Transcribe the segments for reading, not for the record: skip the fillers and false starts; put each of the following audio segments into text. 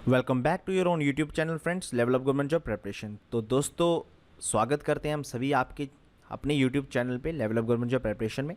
Welcome back to your own YouTube channel friends, level up government job preparation. तो दोस्तों, स्वागत करते हैं हम सभी आपके अपने यूट्यूब चैनल पे level up government job preparation में।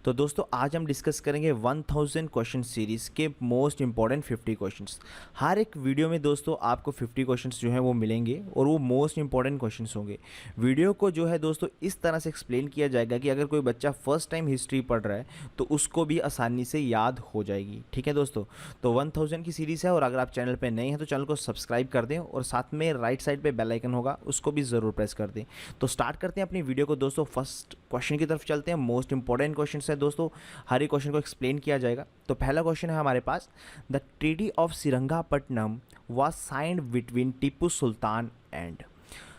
तो दोस्तों, आज हम डिस्कस करेंगे 1000 क्वेश्चन सीरीज़ के मोस्ट इंपॉर्टेंट 50 क्वेश्चंस। हर एक वीडियो में दोस्तों आपको 50 क्वेश्चंस जो हैं वो मिलेंगे और वो मोस्ट इंपॉर्टेंट क्वेश्चंस होंगे। वीडियो को जो है दोस्तों इस तरह से एक्सप्लेन किया जाएगा कि अगर कोई बच्चा फर्स्ट टाइम हिस्ट्री पढ़ रहा है तो उसको भी आसानी से याद हो जाएगी। ठीक है दोस्तों, तो 1000 की सीरीज़ है और अगर आप चैनल पर नए हैं तो चैनल को सब्सक्राइब कर दें और साथ में राइट साइड पर बेल आइकन होगा, उसको भी ज़रूर प्रेस कर दें। तो स्टार्ट करते हैं अपनी वीडियो को दोस्तों। फर्स्ट क्वेश्चन की तरफ चलते हैं। मोस्ट इंपॉर्टेंट क्वेश्चन है दोस्तों, हर एक क्वेश्चन को एक्सप्लेन किया जाएगा। तो पहला क्वेश्चन है हमारे पास, the treaty of Srirangapatnam was signed between Tipu Sultan and.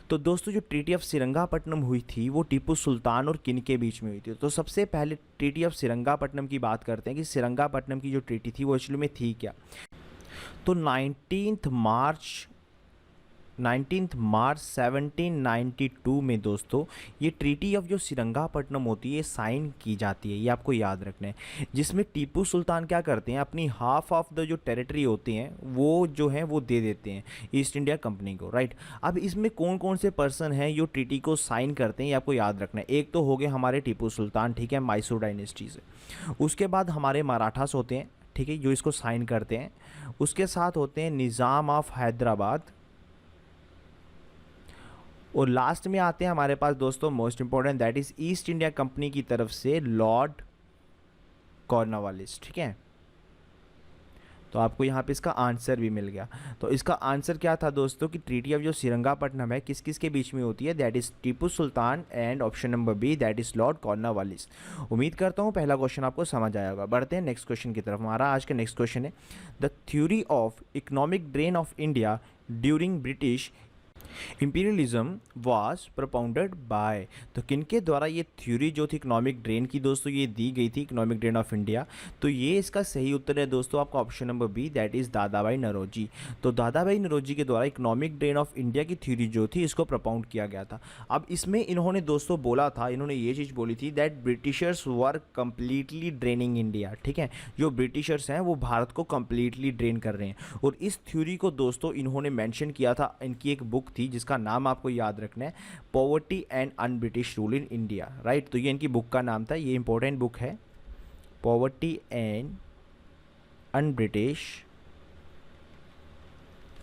तो दोस्तों, जो ट्रीटी ऑफ श्रीरंगापट्टनम हुई थी वो टीपू सुल्तान और किन के बीच में हुई थी। तो सबसे पहले ट्रीटी ऑफ श्रीरंगापट्टनम की बात करते हैं कि श्रीरंगापट्टनम की जो ट्रीटी थी वो एक्चुअली में थी क्या। तो 19 मार्च 1792 में दोस्तों ये ट्रीटी ऑफ जो श्रीरंगापट्टनम होती है साइन की जाती है, ये आपको याद रखना है। जिसमें टीपू सुल्तान क्या करते हैं, अपनी हाफ ऑफ द जो टेरिटरी होती हैं वो जो है वो दे देते हैं ईस्ट इंडिया कंपनी को, राइट। अब इसमें कौन कौन से पर्सन हैं जो ट्रीटी को साइन करते हैं ये आपको याद रखना है। एक तो हो गए हमारे टीपू सुल्तान, ठीक है, मैसूर डायनेस्टी से। उसके बाद हमारे मराठास होते हैं, ठीक है, जो इसको साइन करते हैं। उसके साथ होते हैं निज़ाम ऑफ हैदराबाद और लास्ट में आते हैं हमारे पास दोस्तों most important, that is east India company की तरफ से लॉर्ड कॉर्नवालिस। ठीक है, तो आपको यहाँ पे इसका आंसर भी मिल गया। तो इसका आंसर क्या था दोस्तों कि ट्रीटी ऑफ जो श्रीरंगापट्टनम है किस किस के बीच में होती है, that is Tipu Sultan and option number B, that is Lord Cornwallis. उम्मीद करता हूँ पहला क्वेश्चन आपको समझ आया होगा। बढ़ते हैं नेक्स्ट क्वेश्चन की तरफ। हमारा आज का नेक्स्ट क्वेश्चन है, the theory of economic drain of India during British imperialism was propounded by. तो किनके द्वारा ये थ्योरी जो थी इकोनॉमिक ड्रेन की दोस्तों ये दी गई थी, इकोनॉमिक ड्रेन ऑफ इंडिया। तो ये इसका सही उत्तर है दोस्तों आपका option number B, that is Dadabhai Naoroji. तो दादाभाई नौरोजी के द्वारा इकोनॉमिक ड्रेन ऑफ इंडिया की थ्योरी जो थी इसको propound किया गया था। अब इसमें इन्होंने दोस्तों बोला था, इन्होंने ये चीज़ बोली थी that Britishers were completely draining India. ठीक है, जो ब्रिटिशर्स हैं वो भारत को कंप्लीटली ड्रेन कर रहे हैं। और इस थ्योरी को दोस्तों इन्होंने मैंशन किया था, इनकी एक बुक थी जिसका नाम आपको याद रखना है, poverty and on British rule in India, right. तो ये इनकी बुक का नाम था, ये इंपॉर्टेंट बुक है, poverty and on British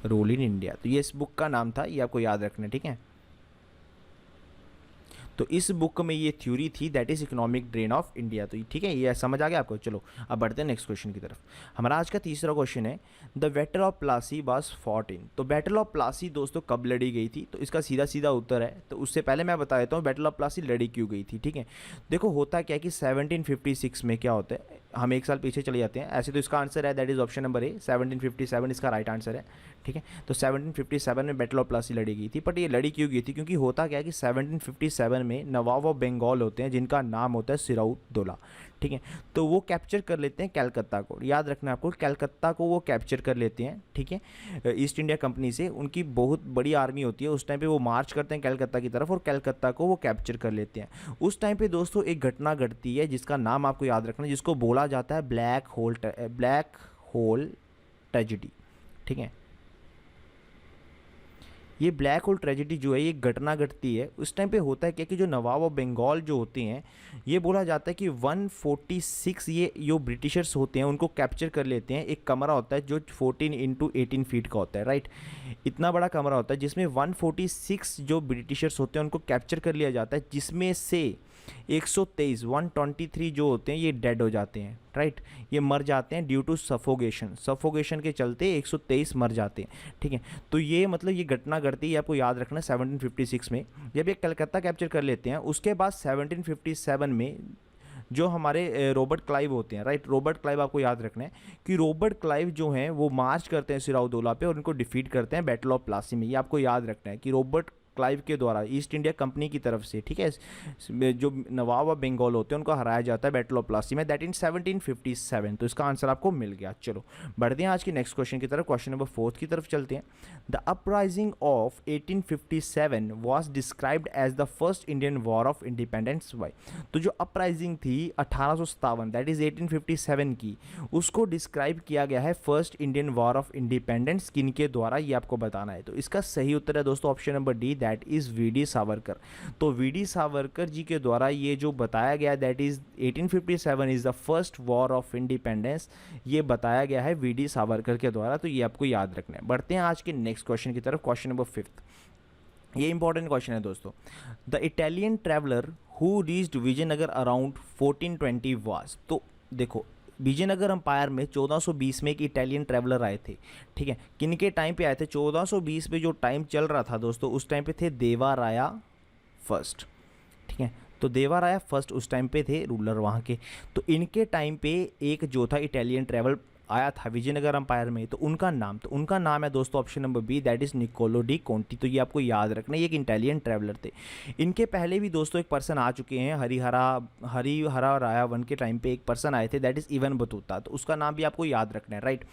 rule in India. तो ये इस बुक का नाम था, ये आपको याद रखना है, ठीक है। तो इस बुक में ये थ्योरी थी that is economic drain of India. तो ठीक है, ये समझ आ गया आपको। चलो अब बढ़ते हैं नेक्स्ट क्वेश्चन की तरफ। हमारा आज का तीसरा क्वेश्चन है, the battle of Plassey was fought in. तो बैटल ऑफ प्लासी दोस्तों कब लड़ी गई थी, तो इसका सीधा सीधा उत्तर है। तो उससे पहले मैं बता देता हूँ बैटल ऑफ प्लासी लड़ी क्यों गई थी। ठीक है, देखो होता क्या है कि 1756 में क्या होता है, हम एक साल पीछे चले जाते हैं। ऐसे तो इसका आंसर है दैट इज ऑप्शन नंबर ए, 1757 इसका राइट आंसर है। ठीक है, तो 1757 में बैटल ऑफ प्लासी लड़ी गई थी। बट ये लड़ी क्यों गई थी, क्योंकि होता क्या है कि 1757 में नवाब ऑफ बंगाल होते हैं जिनका नाम होता है सिराउद्दौला। ठीक है, तो वो कैप्चर कर लेते हैं कलकत्ता को। याद रखना आपको, कलकत्ता को वो कैप्चर कर लेते हैं, ठीक है, ईस्ट इंडिया कंपनी से। उनकी बहुत बड़ी आर्मी होती है, उस टाइम पे वो मार्च करते हैं कलकत्ता की तरफ और कलकत्ता को वो कैप्चर कर लेते हैं। उस टाइम पे दोस्तों एक घटना घटती है जिसका नाम आपको याद रखना है, जिसको बोला जाता है ब्लैक होल ट्रेजेडी। ठीक है, ये ब्लैक होल ट्रेजेडी जो है ये घटना घटती है। उस टाइम पे होता है क्या कि जो नवाब ऑफ बंगाल जो होते हैं, ये बोला जाता है कि 146 ये जो ब्रिटिशर्स होते हैं उनको कैप्चर कर लेते हैं। एक कमरा होता है जो 14 × 18 फीट का होता है, राइट। इतना बड़ा कमरा होता है जिसमें 146 जो ब्रिटिशर्स होते हैं उनको कैप्चर कर लिया जाता है, जिसमें से 123 जो होते हैं ये डेड हो जाते हैं, राइट। ये मर जाते हैं ड्यू टू सफोगेशन के चलते 123 मर जाते हैं। ठीक है, तो ये मतलब ये घटना घटती है, आपको याद रखना 1756 में जब ये कलकत्ता कैप्चर कर लेते हैं। उसके बाद 1757 में जो हमारे रॉबर्ट क्लाइव होते हैं, राइट। रॉबर्ट क्लाइव आपको याद रखना है कि रॉबर्ट क्लाइव जो हैं वो मार्च करते हैं सिराउद्दौला पे और उनको डिफीट करते हैं बैटल ऑफ प्लासी में। ये आपको याद रखना है कि रॉबर्ट क्लाइव के द्वारा ईस्ट इंडिया कंपनी की तरफ से, ठीक है, जो नवाब ऑफ बंगाल होते हैं उनको हराया जाता है बैटल ऑफ प्लासी में, दैट इन 1757। तो इसका आंसर आपको मिल गया। चलो बढ़ते हैं आज के नेक्स्ट क्वेश्चन की तरफ, क्वेश्चन नंबर 4 की तरफ चलते हैं। The uprising of 1857 was described as the first Indian war of independence by. तो जो अपराइजिंग थी 1857 दैट इज 1857 की, उसको डिस्क्राइब किया गया है first Indian war of independence किनके द्वारा, ये आपको बताना है। तो इसका सही उत्तर है दोस्तों option number D, that is VD. Savarkar. तो वी.डी. सावरकर जी के द्वारा ये जो बताया गया that is 1857 is the first war of independence, ये बताया गया है वी.डी. सावरकर के द्वारा। तो ये आपको याद रखना है। बढ़ते हैं आज के नेक्स्ट क्वेश्चन की तरफ, क्वेश्चन नंबर 5। ये इंपॉर्टेंट क्वेश्चन है दोस्तों। The Italian traveller who reached Vijayanagar around 1420 was. तो देखो विजयनगर अंपायर में 1420 में एक इटालियन ट्रैवलर आए थे, ठीक है, किनके टाइम पे आए थे? 1420 में जो टाइम चल रहा था दोस्तों, उस टाइम पे थे देवा राया फर्स्ट, ठीक है। तो देवा राया फर्स्ट उस टाइम पे थे रूलर वहाँ के। तो इनके टाइम पे एक जो था इटालियन ट्रैवल आया था विजयनगर अंपायर में, तो उनका नाम है दोस्तों option number B, that is Niccolo de Conti. तो ये आपको याद रखना है, ये एक इटालियन ट्रैवलर थे। इनके पहले भी दोस्तों एक पर्सन आ चुके हैं, हरिहरा राया वन के टाइम पे एक पर्सन आए थे, दैट इज इवन बतूता। तो उसका नाम भी आपको याद रखना है, राइट।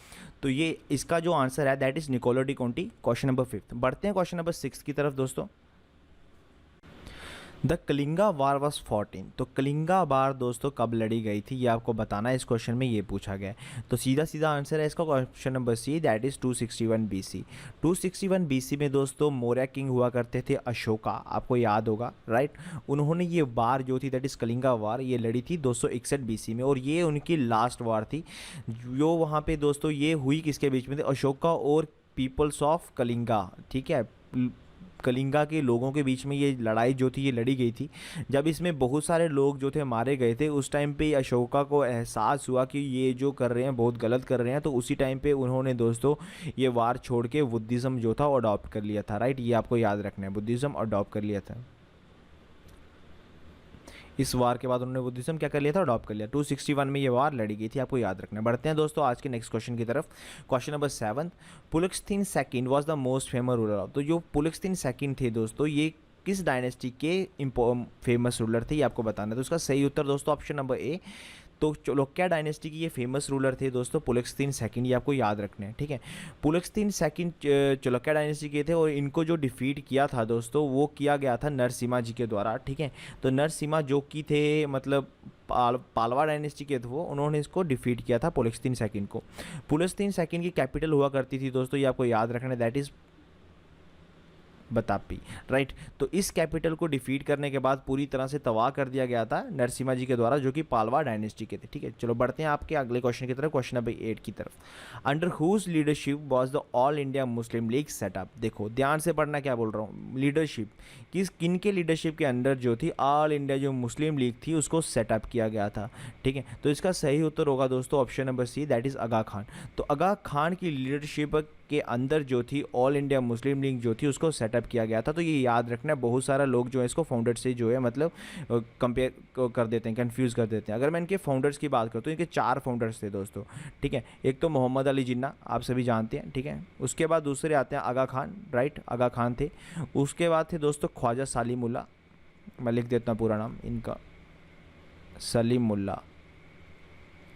तो ये इसका जो आंसर है that is Niccolo de Conti, question number 5। बढ़ते हैं क्वेश्चन नंबर 6 की तरफ दोस्तों। The Kalinga war was 14। तो कलिंगा वार दोस्तों कब लड़ी गई थी, ये आपको बताना है। इस क्वेश्चन में ये पूछा गया है। तो सीधा आंसर है इसका question number C, that is 261 BC। 261 BC में दोस्तों मौर्य किंग हुआ करते थे अशोका, आपको याद होगा, राइट। उन्होंने ये वार जो थी दैट इज कलिंगा वार, ये लड़ी थी 261 BC में, और ये उनकी लास्ट वार थी जो वहाँ पे दोस्तों ये हुई किसके बीच में थे? अशोका और पीपल्स ऑफ कलिंगा, ठीक है, कलिंगा के लोगों के बीच में ये लड़ाई जो थी ये लड़ी गई थी। जब इसमें बहुत सारे लोग जो थे मारे गए थे, उस टाइम पे अशोका को एहसास हुआ कि ये जो कर रहे हैं बहुत गलत कर रहे हैं। तो उसी टाइम पे उन्होंने दोस्तों ये वार छोड़ के बुद्धिज़्म जो था वो अडॉप्ट कर लिया था, राइट। ये आपको याद रखना है, बुद्धिज़्म अडॉप्ट कर लिया था। इस वार के बाद उन्होंने बुद्धिज्म क्या कर लिया था? अडॉप्ट कर लिया। 261 में ये वार लड़ी गई थी, आपको याद रखना है। बढ़ते हैं दोस्तों आज के नेक्स्ट क्वेश्चन की तरफ, question number 7। Pulakeshin second was the most famous ruler of. तो जो पुलकेशिन सेकंड थे दोस्तों, ये किस डायनेस्टी के फेमस रूलर थे, ये आपको बताना है। तो उसका सही उत्तर दोस्तों ऑप्शन नंबर ए। तो चालुक्य डायनेस्टी की ये फेमस रूलर थे दोस्तों पुलकेशिन सेकंड, ये आपको याद रखने हैं, ठीक है। पुलकेशिन सेकंड चालुक्य डायनेस्टी के थे, और इनको जो डिफीट किया था दोस्तों वो किया गया था नरसिम्हा जी के द्वारा, ठीक है। तो नरसिम्हा जो कि थे मतलब पालवा डायनेस्टी के थे वो, उन्होंने इसको डिफीट किया था पुलकेशिन सेकंड को। पुलकेशिन सेकंड की कैपिटल हुआ करती थी दोस्तों, ये आपको याद रखना है, दैट इज़ बतापी, राइट। तो इस कैपिटल को डिफीट करने के बाद पूरी तरह से तबाह कर दिया गया था नरसिम्हा जी के द्वारा, जो कि पालवा डायनेस्टी के थे, ठीक है। चलो बढ़ते हैं आपके अगले क्वेश्चन की तरफ, क्वेश्चन नंबर 8 की तरफ। Under whose leadership was the All India Muslim League set up. देखो ध्यान से पढ़ना, क्या बोल रहा हूँ, लीडरशिप किन के लीडरशिप के अंडर जो थी ऑल इंडिया जो मुस्लिम लीग थी उसको सेटअप किया गया था, ठीक है। तो इसका सही उत्तर होगा दोस्तों option number C, that is Aga Khan. तो आगा खान की लीडरशिप के अंदर जो थी ऑल इंडिया मुस्लिम लीग जो थी उसको सेटअप किया गया था। तो ये याद रखना है, बहुत सारा लोग जो है इसको फाउंडर से जो है मतलब कंपेयर कर देते हैं, कंफ्यूज कर देते हैं। अगर मैं इनके फाउंडर्स की बात करता हूँ, इनके 4 फाउंडर्स थे दोस्तों, ठीक है। एक तो मोहम्मद अली जिन्ना, आप सभी जानते हैं, ठीक है। उसके बाद दूसरे आते हैं आगा खान, राइट, आगा खान थे। उसके बाद थे दोस्तों ख्वाजा सलीमुल्लाह, मैं लिख देता हूँ पूरा नाम इनका, सलीमुल्लाह,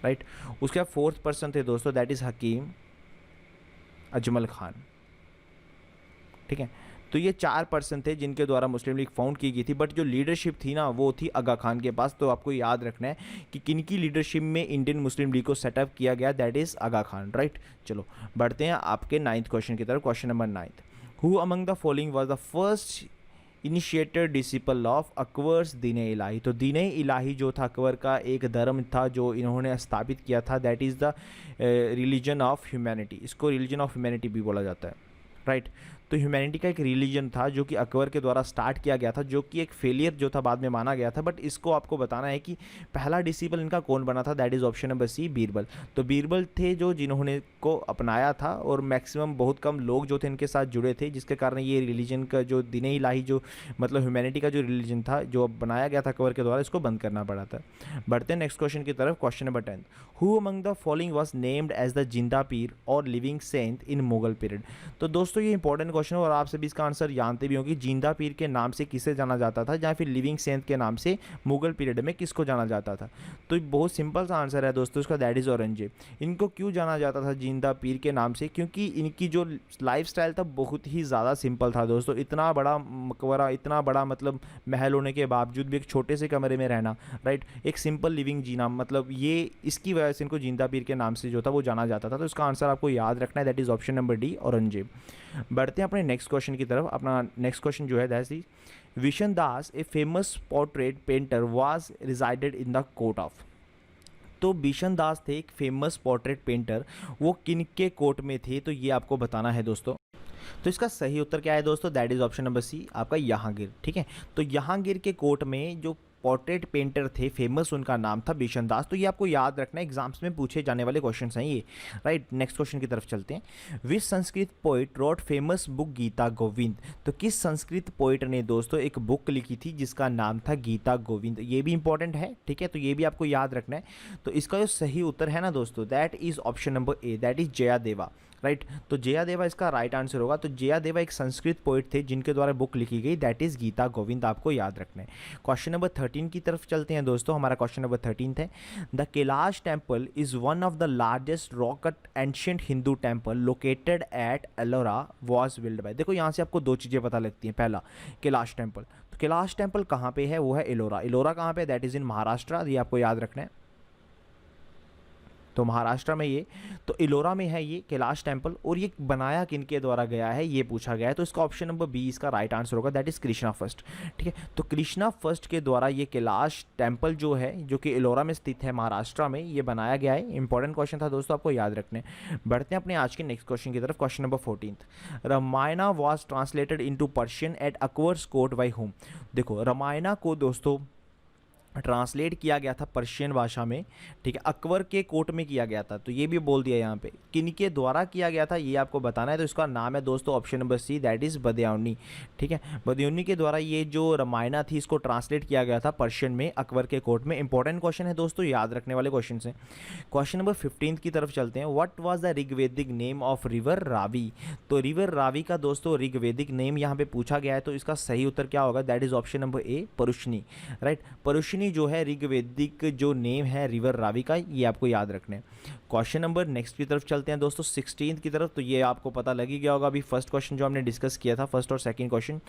राइट। उसके बाद 4th पर्सन थे दोस्तों दैट इज़ हकीम अजमल खान, ठीक है। तो ये 4 पर्सन थे जिनके द्वारा मुस्लिम लीग फाउंड की गई थी, बट जो लीडरशिप थी ना वो थी आगा खान के पास। तो आपको याद रखना है कि किनकी लीडरशिप में इंडियन मुस्लिम लीग को सेटअप किया गया, that is Aga Khan, right. चलो बढ़ते हैं आपके 9th क्वेश्चन की तरफ, question number 9। Who among the following was the first initiated disciple of Akbar's Din Ilahi. तो दीन इलाही जो था अकबर का एक धर्म था जो इन्होंने स्थापित किया था, that is the religion of humanity. इसको रिलीजन ऑफ ह्यूमैनिटी भी बोला जाता है, राइट। तो ह्यूमैनिटी का एक रिलीजन था जो कि अकबर के द्वारा स्टार्ट किया गया था, जो कि एक फेलियर जो था बाद में माना गया था। बट इसको आपको बताना है कि पहला डिसिपल इनका कौन बना था, that is option number C, Birbal. तो बीरबल थे जो जिन्होंने को अपनाया था, और मैक्सिमम बहुत कम लोग जो थे इनके साथ जुड़े थे, जिसके कारण ये रिलीजन का जो दीन इलाही जो मतलब ह्यूमैनिटी का जो रिलीजन था जो बनाया गया था अकबर के द्वारा, इसको बंद करना पड़ा था। बढ़ते हैं नेक्स्ट क्वेश्चन की तरफ, question number 10। Who among the following was named as the Zinda Pir और living saint in Mughal period. तो दोस्तों ये इंपॉर्टेंट क्वेश्चन और आप सभी इसका आंसर जानते भी होंगे, जिंदा पीर के नाम से किसे जाना जाता था, या फिर लिविंग सेंट के नाम से मुगल पीरियड में किसको जाना जाता था। तो ये बहुत सिंपल सा आंसर है दोस्तों इसका, दैट इज़ औरंगजेब। इनको क्यों जाना जाता था जिंदा पीर के नाम से, क्योंकि इनकी जो लाइफस्टाइल था बहुत ही ज़्यादा सिंपल था दोस्तों। इतना बड़ा मकबरा, इतना बड़ा मतलब महल होने के बावजूद भी एक छोटे से कमरे में रहना, राइट, एक सिंपल लिविंग जीना, मतलब ये इसकी वजह से इनको जिंदा पीर के नाम से जो था वो जाना जाता था। तो इसका आंसर आपको याद रखना है, that is option number D, Aurangzeb. बढ़ते हैं अपने नेक्स्ट क्वेश्चन की तरफ। अपना नेक्स्ट क्वेश्चन जो है that is Bishan Das a famous portrait painter was resided in the court of. तो बिशन दास थे एक फेमस पोर्ट्रेट पेंटर, वो किन के कोर्ट में थे, तो ये आपको बताना है दोस्तों। तो इसका सही उत्तर क्या है दोस्तों, that is option number C, आपका जहांगीर। ठीक है, तो जहांगीर के कोर्ट में जो पोर्ट्रेट पेंटर थे फेमस, उनका नाम था बिशन दास। तो ये आपको याद रखना है, एग्जाम्स में पूछे जाने वाले क्वेश्चंस हैं ये, राइट। नेक्स्ट क्वेश्चन की तरफ चलते हैं। Which Sanskrit poet wrote famous book Gita Govind. तो किस संस्कृत पोइट ने दोस्तों एक बुक लिखी थी जिसका नाम था गीता गोविंद। ये भी इंपॉर्टेंट है, ठीक है, तो ये भी आपको याद रखना है। तो इसका जो सही उत्तर है ना दोस्तों, that is option number A, that is Jayadeva, right. तो जयादेवा इसका राइट आंसर होगा। तो जयादेवा एक संस्कृत पोइट थे जिनके द्वारा बुक लिखी गई, दैट इज गीता गोविंद, आपको याद रखना है। क्वेश्चन नंबर 13 की तरफ चलते हैं दोस्तों। हमारा क्वेश्चन नंबर 13 है, the Kailash temple is one of the largest rock cut ancient Hindu temple located at Ellora was build by. देखो यहाँ से आपको दो चीज़ें पता लगती हैं। पहला, कैलाश टेम्पल, तो कैलाश टेम्पल कहाँ पे है, वो है एलोरा। एलोरा कहाँ पे, दैट इज इन महाराष्ट्र, ये आपको याद रखना है। तो महाराष्ट्र में ये, तो इलोरा में है ये कैलाश टेम्पल। और ये बनाया किनके द्वारा गया है, ये पूछा गया है। तो इसका ऑप्शन नंबर बी इसका राइट आंसर होगा, दैट इज कृष्णा फर्स्ट। ठीक है, तो कृष्णा फर्स्ट के द्वारा ये कैलाश टेम्पल जो है, जो कि इलोरा में स्थित है महाराष्ट्र में, ये बनाया गया है। इंपॉर्टेंट क्वेश्चन था दोस्तों, आपको याद रखने। बढ़ते हैं अपने आज के नेक्स्ट क्वेश्चन की तरफ। Question number 14, Ramayana was translated into Persian at Akbar's court by whom. देखो रामायणा को दोस्तों ट्रांसलेट किया गया था पर्शियन भाषा में, ठीक है, अकबर के कोर्ट में किया गया था। तो ये भी बोल दिया यहाँ पे, किनके द्वारा किया गया था ये आपको बताना है। तो इसका नाम है दोस्तों option number C, that is Badayuni. ठीक है, बदयाउनी के द्वारा ये जो रामायणा थी इसको ट्रांसलेट किया गया था पर्शियन में अकबर के कोर्ट में। इंपॉर्टेंट क्वेश्चन है दोस्तों, याद रखने वाले क्वेश्चन है। क्वेश्चन नंबर 15 की तरफ चलते हैं। What was the Rigvedic name of river Ravi. तो रिवर रावी का दोस्तों ऋग्वेदिक नेम यहाँ पे पूछा गया है। तो इसका सही उत्तर क्या होगा, that is option number A, Parushni, right. Parushni जो है ऋग्वेदिक जो नेम है रिवर रावी का, ये आपको याद रखने हैं। क्वेश्चन नंबर नेक्स्ट की तरफ चलते हैं दोस्तों 16 की तरफ। तो ये आपको पता लग ही गया होगा, अभी फर्स्ट क्वेश्चन जो हमने डिस्कस किया था, फर्स्ट और सेकंड क्वेश्चन,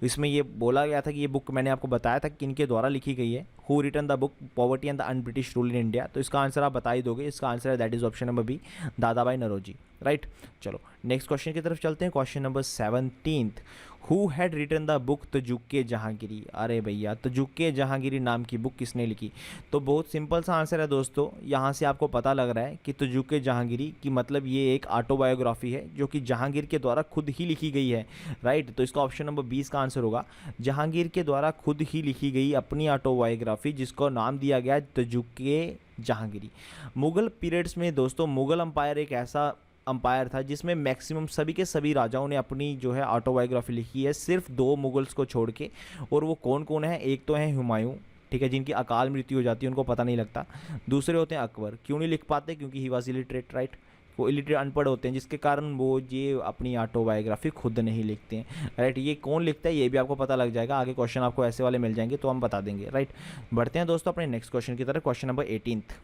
इसमें ये बोला गया था कि ये बुक मैंने आपको बताया था कि इनके द्वारा लिखी गई है। Who written the book poverty and the un British rule in India. तो इसका आंसर आप बता ही दोगे, इसका आंसर है that is option number B, Dadabhai Naoroji, right. चलो नेक्स्ट क्वेश्चन की तरफ चलते हैं। Question number 17, who had written the book Tuzuk-e Jahangiri. अरे भैया, तजुक्के जहांगीरी नाम की बुक किसने लिखी। तो बहुत सिंपल सा आंसर है दोस्तों, यहाँ से आपको पता लग रहा है कि तजुक्के जहांगीरी की मतलब ये एक ऑटोबायोग्राफी है जो कि जहांगीर के द्वारा खुद ही लिखी गई है, राइट। तो इसका ऑप्शन नंबर 20 का आंसर होगा, जहांगीर के द्वारा खुद ही लिखी गई अपनी ऑटोबायोग्राफी जिसको नाम दिया गया तजुक्के जहांगीरी। मुगल पीरियड्स में दोस्तों, मुगल अंपायर एक ऐसा अंपायर था जिसमें मैक्सिमम सभी के सभी राजाओं ने अपनी जो है ऑटोबायोग्राफी लिखी है, सिर्फ 2 मुगल्स को छोड़ के। और वो कौन कौन है, एक तो है हुमायूं, ठीक है, जिनकी अकाल मृत्यु हो जाती है, उनको पता नहीं लगता। दूसरे होते हैं अकबर, क्यों नहीं लिख पाते, क्योंकि ही वॉज इलिटरेट, राइट, वो इलिटरेट अनपढ़ होते हैं, जिसके कारण वो ये अपनी ऑटोबायोग्राफी खुद नहीं लिखते हैं, राइट। ये कौन लिखता है ये भी आपको पता लग जाएगा, आगे क्वेश्चन आपको ऐसे वाले मिल जाएंगे तो हम बता देंगे, राइट। बढ़ते हैं दोस्तों अपने नेक्स्ट क्वेश्चन की तरफ। Question number 18,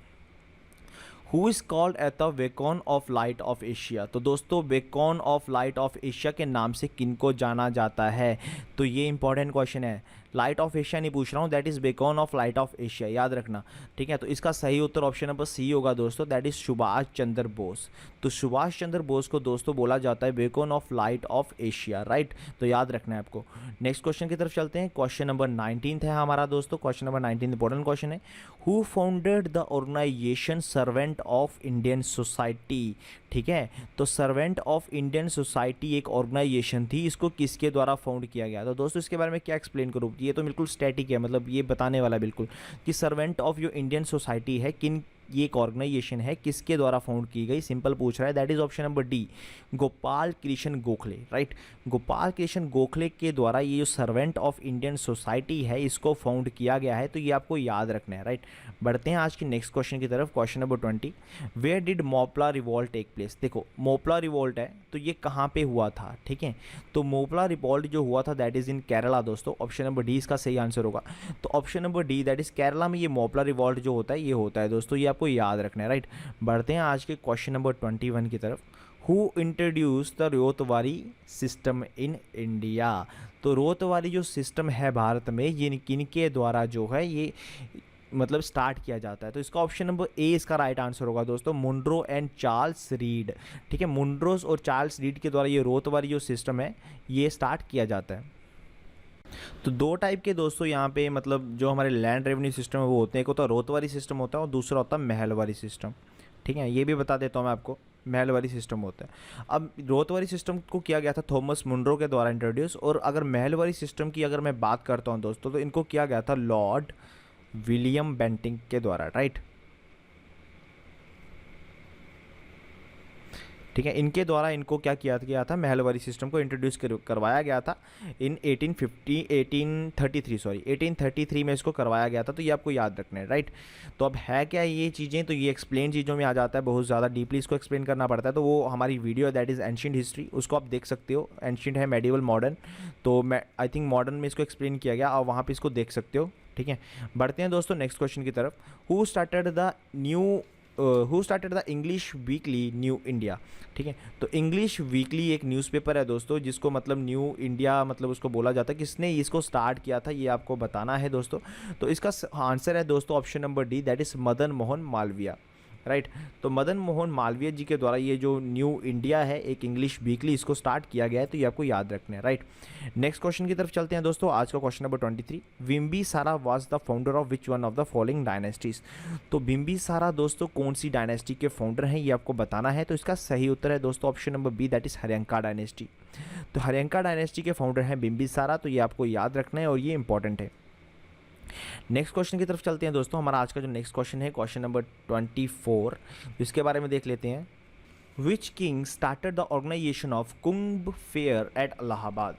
who is called at the Bacon of light of Asia. तो दोस्तों Bacon of light of Asia के नाम से किनको जाना जाता है। तो ये इंपॉर्टेंट क्वेश्चन है, लाइट ऑफ एशिया नहीं पूछ रहा हूँ, that is Bacon of light of Asia, याद रखना, ठीक है। तो इसका सही उत्तर ऑप्शन नंबर सी होगा दोस्तों, दैट इज़ सुभाष चंद्र बोस। तो सुभाष चंद्र बोस को दोस्तों बोला जाता है Bacon of light of Asia, right. तो याद रखना है आपको। नेक्स्ट क्वेश्चन की तरफ चलते हैं। क्वेश्चन नंबर 19 है हमारा दोस्तों। क्वेश्चन नंबर 19 इंपॉर्टेंट क्वेश्चन है, who founded the organisation servant of Indian society. ठीक है, तो सर्वेंट ऑफ इंडियन सोसाइटी एक ऑर्गेनाइजेशन थी, इसको किसके द्वारा फाउंड किया गया। तो दोस्तों इसके बारे में क्या एक्सप्लेन करूँ, ये तो बिल्कुल स्टैटिक है, मतलब ये बताने वाला बिल्कुल कि सर्वेंट ऑफ जो इंडियन सोसाइटी है किन ये एक ऑर्गेनाइजेशन है, किसके द्वारा फाउंड की गई, सिंपल पूछ रहा है, that is option number D, Gopal Krishna Gokhale, right. Gopal Krishna Gokhale के द्वारा ये जो सर्वेंट ऑफ इंडियन सोसाइटी है इसको फाउंड किया गया है, तो ये आपको याद रखना है, राइट। बढ़ते हैं आज के नेक्स्ट क्वेश्चन की तरफ, question number 20, where did Moplah revolt take place. देखो मोपला रिवॉल्ट है तो ये कहाँ पे हुआ था, ठीक है, तो मोपला रिवॉल्ट जो हुआ था दैट इज इन केरला दोस्तों, ऑप्शन नंबर डी इसका सही आंसर होगा। तो option number D that is Kerala में ये मोपला रिवॉल्ट जो होता है ये होता है दोस्तों, ये आपको याद रखना है, राइट। बढ़ते हैं आज के क्वेश्चन नंबर 21 की तरफ, who introduce the Ryotwari system in India. तो रोतवारी जो सिस्टम है भारत में ये किनके द्वारा जो है ये मतलब स्टार्ट किया जाता है, तो इसका ऑप्शन नंबर ए इसका राइट आंसर होगा दोस्तों, मुनरो एंड चार्ल्स रीड, ठीक है, मुनरोस और चार्ल्स रीड के द्वारा ये रोतवारी जो सिस्टम है ये स्टार्ट किया जाता है। तो दो टाइप के दोस्तों यहाँ पे मतलब जो हमारे लैंड रेवेन्यू सिस्टम है वो होते हैं, एक होता है रोतवारी सिस्टम होता है और दूसरा होता है महलवारी सिस्टम, ठीक है, ये भी बता देता हूँ मैं आपको, महलवारी सिस्टम होता है। अब रोतवारी सिस्टम को किया गया था थॉमस मुनरो के द्वारा इंट्रोड्यूस, और अगर महलवारी सिस्टम की अगर मैं बात करता हूँ दोस्तों तो इनको किया गया था लॉर्ड विलियम बेंटिंक के द्वारा, राइट, ठीक है, इनके द्वारा इनको क्या किया गया था, महलवारी सिस्टम को इंट्रोड्यूस करवाया गया था इन 1833 में इसको करवाया गया था, तो ये आपको याद रखना है, राइट। तो अब है क्या ये चीज़ें, तो ये एक्सप्लेन चीज़ों में आ जाता है, बहुत ज़्यादा डीपली इसको एक्सप्लेन करना पड़ता है, तो वो हमारी video that is ancient history उसको आप देख सकते हो, एंशिएंट है मेडिवल मॉडर्न, तो मैं आई थिंक मॉडर्न में इसको एक्सप्लेन किया गया और वहाँ पर इसको देख सकते हो, ठीक है। बढ़ते हैं दोस्तों नेक्स्ट क्वेश्चन की तरफ, who started the English weekly new India, ठीक है, तो इंग्लिश वीकली एक न्यूज़पेपर है दोस्तों जिसको मतलब न्यू इंडिया मतलब उसको बोला जाता है, किसने इसको स्टार्ट किया था ये आपको बताना है दोस्तों। तो इसका आंसर है दोस्तों option number D, that is Madan Mohan Malviya, right. तो मदन मोहन मालवीय जी के द्वारा ये जो न्यू इंडिया है एक इंग्लिश वीकली इसको स्टार्ट किया गया है, तो ये आपको याद रखना है, राइट। नेक्स्ट क्वेश्चन की तरफ चलते हैं दोस्तों, आज का question number 23, Bimbisara was the founder of which one of the following dynasties. तो बिम्बिसारा दोस्तों कौन सी डायनेस्टी के फाउंडर हैं ये आपको बताना है, तो इसका सही उत्तर है दोस्तों option number B, that is Haryanka dynasty. तो हर्यंका डायनेस्टी के फाउंडर हैं बिम्बिसारा, तो ये आपको याद रखना है और ये इंपॉर्टेंट है। नेक्स्ट क्वेश्चन की तरफ चलते हैं दोस्तों, हमारा आज का जो नेक्स्ट क्वेश्चन है क्वेश्चन नंबर 24, इसके बारे में देख लेते हैं, which king started the organisation of Kumbh fair at Allahabad.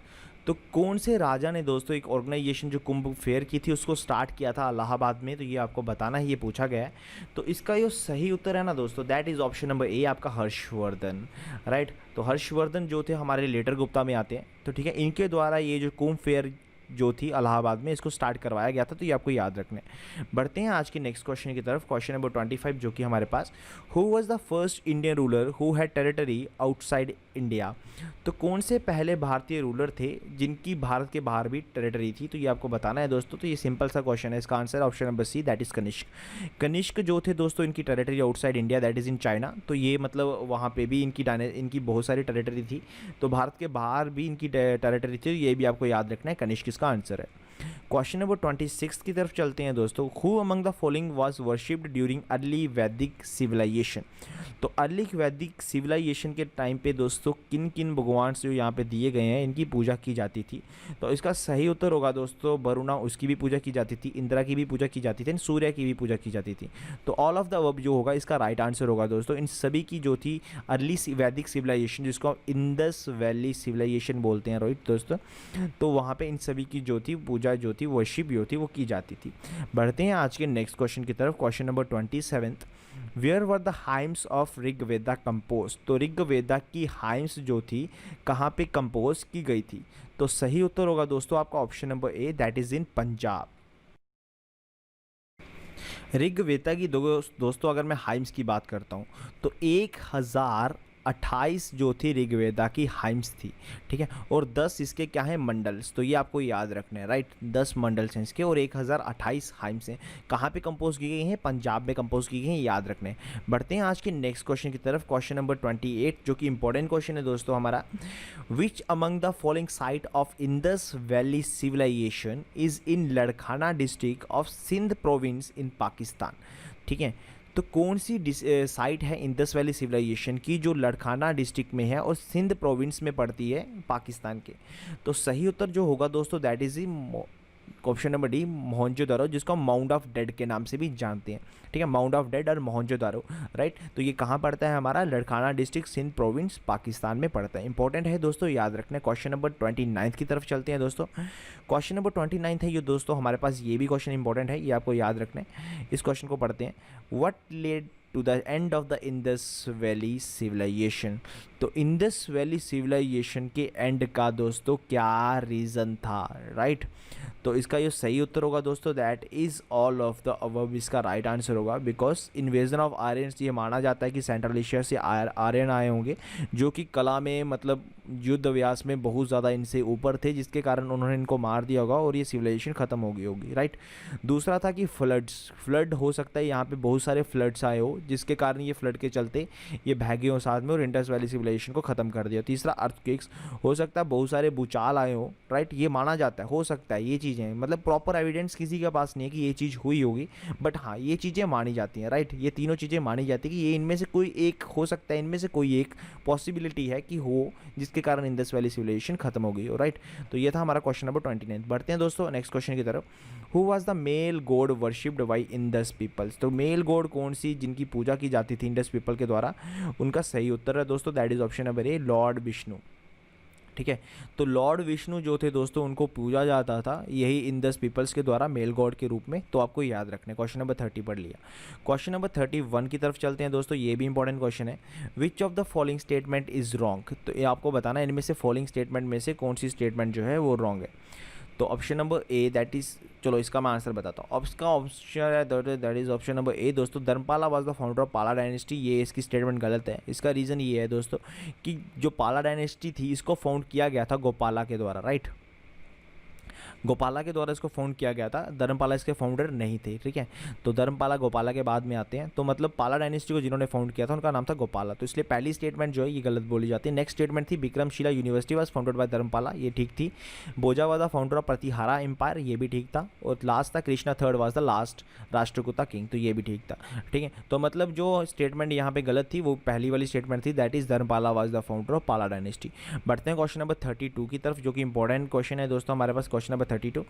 तो कौन से राजा ने दोस्तों एक ऑर्गेनाइजेशन जो कुंभ फेयर की थी उसको स्टार्ट किया था इलाहाबाद में, तो ये आपको बताना है, ये पूछा गया है। तो इसका जो सही उत्तर है ना दोस्तों दैट इज़ ऑप्शन नंबर ए आपका हर्षवर्धन, राइट। तो हर्षवर्धन जो थे हमारे लेटर गुप्ता में आते हैं, तो ठीक है, इनके द्वारा ये जो कुंभ फेयर जो थी इलाहाबाद में इसको स्टार्ट करवाया गया था, तो ये आपको याद रखना है। बढ़ते हैं आज के नेक्स्ट क्वेश्चन की तरफ, क्वेश्चन नंबर 25 जो कि हमारे पास, who was the first Indian ruler who had territory outside India. तो कौन से पहले भारतीय रूलर थे जिनकी भारत के बाहर भी टेरिटरी थी, तो ये आपको बताना है दोस्तों। तो ये सिंपल सा क्वेश्चन है, इसका answer option number C, that is Kanishka. Kanishka जो थे दोस्तों इनकी territory outside India that is in China, तो ये मतलब वहाँ पे भी इनकी बहुत सारी टेरिटरी थी, तो भारत के बाहर भी इनकी टेरिटरी थी, ये भी आपको याद रखना है, कनिष्क इसका आंसर है। क्वेश्चन नंबर 26 की तरफ चलते हैं दोस्तों, who among the following was worshipped during early वैदिक सिविलाइजेशन। तो अर्ली वैदिक सिविलाइजेशन के टाइम पे दोस्तों किन किन भगवान जो यहाँ पे दिए गए हैं इनकी पूजा की जाती थी, तो इसका सही उत्तर होगा दोस्तों वरुणा, उसकी भी पूजा की जाती थी, इंदिरा की भी पूजा की जाती थी, सूर्य की भी पूजा की जाती थी। तो ऑल ऑफ द अबव जो होगा इसका राइट आंसर होगा दोस्तों, इन सभी की जो थी अर्ली वैदिक सिविलाइजेशन जिसको इंडस वैली सिविलाइजेशन बोलते हैं रोहित दोस्तों, तो वहाँ पे इन सभी की जो थी पूजा जो थी वर्शिप जो थी वो की जाती थी। बढ़ते हैं आज के नेक्स्ट क्वेश्चन की तरफ, question number 27, where were the hymns of Rigveda compose. तो ऋग्वेदा की हाइम्स जो थी कहाँ पे कंपोज की गई थी, तो सही उत्तर होगा दोस्तों आपका option number A, that is in Punjab. Rigveda की दोस्तों अगर मैं हाइम्स की बात करता हूँ तो 1028 जो थी ऋग्वेदा की हाइम्स थी, ठीक है, और 10 इसके क्या है मंडल्स, तो ये आपको याद रखना है, राइट। 10 मंडल्स हैं इसके और 1028 हाइम्स हैं, कहाँ पे कंपोज की गई हैं, पंजाब में कंपोज की गई हैं, याद रखने। बढ़ते हैं आज के नेक्स्ट क्वेश्चन की तरफ, क्वेश्चन नंबर 28 जो कि इंपॉर्टेंट क्वेश्चन है दोस्तों हमारा, which among the following site of Indus valley civilisation is in Larkana district of Sindh province in Pakistan, ठीक है। तो कौन सी साइट है इंडस वैली सिविलाइजेशन की जो लड़खाना डिस्ट्रिक्ट में है और सिंध प्रोविंस में पड़ती है पाकिस्तान के, तो सही उत्तर जो होगा दोस्तों that is option number D Mohenjodaro, जिसको हम माउंट ऑफ डेड के नाम से भी जानते हैं, ठीक है, माउंट ऑफ डेड और मोहनजोदारो, राइट। तो ये कहाँ पड़ता है हमारा, लड़खाना डिस्ट्रिक्ट, सिंध प्रोविंस, पाकिस्तान में पड़ता है। इंपॉर्टेंट है दोस्तों, याद रखना। क्वेश्चन नंबर 29 की तरफ चलते हैं दोस्तों। क्वेश्चन नंबर 29 है ये दोस्तों हमारे पास, ये भी क्वेश्चन इंपॉर्टेंट है, ये आपको याद रखना है। इस क्वेश्चन को पढ़ते हैं। What led to the end of the Indus valley civilisation. तो इंडस वैली सिविलाइजेशन के एंड का दोस्तों क्या रीज़न था, राइट। तो इसका ये सही उत्तर होगा दोस्तों, that is all of the above, इसका राइट आंसर होगा। बिकॉज इन्वेजन ऑफ आर्यंस, ये माना जाता है कि सेंट्रल एशिया से आर्यन आए होंगे, जो कि कला में मतलब युद्ध व्यास में बहुत ज़्यादा इनसे ऊपर थे, जिसके कारण उन्होंने इनको मार दिया होगा और ये सिविलाइजेशन ख़त्म हो गई होगी, राइट। दूसरा था कि फ्लड हो सकता है, यहाँ पे बहुत सारे फ्लड्स आए हो, जिसके कारण ये फ्लड के चलते ये भागे हो साथ में और इंडस वैली सिविलाइजेशन को ख़त्म कर दिया। तीसरा अर्थक्वेक्स, हो सकता है बहुत सारे भूचाल आए हो, राइट, ये माना जाता है, हो सकता है, ये चीज़ें मतलब प्रॉपर एविडेंस किसी के पास नहीं है कि ये चीज़ हुई होगी, बट हाँ ये चीज़ें मानी जाती हैं, राइट। ये तीनों चीज़ें मानी जाती है कि ये इनमें से कोई एक हो सकता है, इनमें से कोई एक पॉसिबिलिटी है कि हो, जिसके कारण इंडस वैली सिविलाइजेशन खत्म हो गई हो, राइट। तो ये था हमारा क्वेश्चन नंबर 29। बढ़ते हैं दोस्तों नेक्स्ट क्वेश्चन की तरफ। Who was the male god worshipped by Indus peoples. तो मेल गॉड कौन सी जिनकी पूजा की जाती थी इंडस पीपल के द्वारा, उनका सही उत्तर है दोस्तों, that is option number A, Lord Vishnu, ठीक है। तो लॉर्ड विष्णु जो थे दोस्तों, उनको पूजा जाता था यही इंडस पीपल्स के द्वारा मेल गॉड के रूप में। तो आपको याद रखना है। क्वेश्चन नंबर 30 पढ़ लिया। क्वेश्चन नंबर 31 की तरफ चलते हैं दोस्तों, ये भी इंपॉर्टेंट क्वेश्चन है। विच of the following statement is wrong. तो ये आपको बताना है इनमें से फॉलोइंग स्टेटमेंट में से कौन सी स्टेटमेंट जो है वो रॉन्ग है। तो option number A, that is, चलो इसका मैं आंसर बताता हूँ। इसका ऑप्शन है that is option number A दोस्तों, Dharmapala was the founder of Pala dynasty. ये इसकी स्टेटमेंट गलत है। इसका रीज़न ये है दोस्तों कि जो पाला डायनेस्टी थी इसको फाउंड किया गया था गोपाला के द्वारा, राइट। गोपाला के द्वारा इसको फाउंड किया गया था, धर्मपाला इसके फाउंडर नहीं थे, ठीक है। तो धर्मपाला गोपाला के बाद में आते हैं। तो मतलब पाला डायनेस्टी को जिन्होंने फाउंड किया था उनका नाम था गोपाला। तो इसलिए पहली स्टेटमेंट जो है ये गलत बोली जाती है। नेक्स्ट स्टेटमेंट थी Vikramshila university was founded by Dharmapala, ये ठीक थी। भोजावादा फाउंडर ऑफ प्रतिहारा एम्पायर, ये भी ठीक था। और लास्ट था Krishna third was the last Rashtrakuta king, तो ये भी ठीक था, ठीक है। तो मतलब जो स्टेटमेंट यहाँ पे गलत थी वो पहली वाली स्टेटमेंट थी, that is Dharmapala was the founder of Pala dynasty. बढ़ते हैं क्वेश्चन नंबर 32 की तरफ, जो कि इंपॉर्टेंट क्वेश्चन है दोस्तों हमारे पास। Question number 32,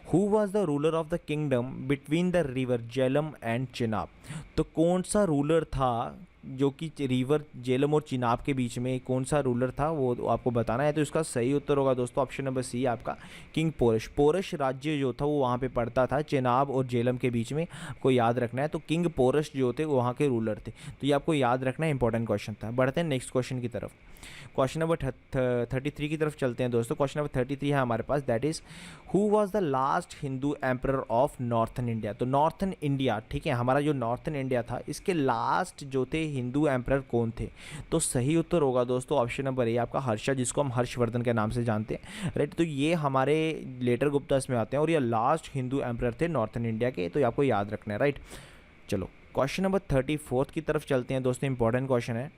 who was the ruler of the kingdom between the river Jhelum and Chenab. तो कौन सा रूलर था जो कि रिवर झेलम और चिनाब के बीच में, कौन सा रूलर था वो आपको बताना है। तो इसका सही उत्तर होगा दोस्तों ऑप्शन नंबर सी, आपका किंग पोरश। पोरश राज्य जो था वो वहाँ पे पड़ता था चिनाब और झेलम के बीच में, आपको याद रखना है। तो किंग पोरश जो थे वो वहाँ के रूलर थे, तो ये आपको याद रखना है, इंपॉर्टेंट क्वेश्चन था। बढ़ते हैं नेक्स्ट क्वेश्चन की तरफ। क्वेश्चन नंबर 33 की तरफ चलते हैं दोस्तों। क्वेश्चन नंबर 33 है हमारे पास, that is who was the last Hindu emperor of northern India. तो नॉर्थन इंडिया, ठीक है, हमारा जो नॉर्थन इंडिया था इसके लास्ट जो थे हिंदू एम्परर कौन थे। तो सही उत्तर होगा दोस्तों ऑप्शन नंबर ए, आपका हर्षा, जिसको हम हर्षवर्धन के नाम से जानते हैं, राइट। तो ये हमारे लेटर गुप्तास में आते हैं और ये लास्ट हिंदू एम्परर थे नॉर्थन इंडिया के, तो आपको याद रखना है, राइट। चलो क्वेश्चन नंबर 34 की तरफ चलते हैं दोस्तों, इंपॉर्टेंट क्वेश्चन है।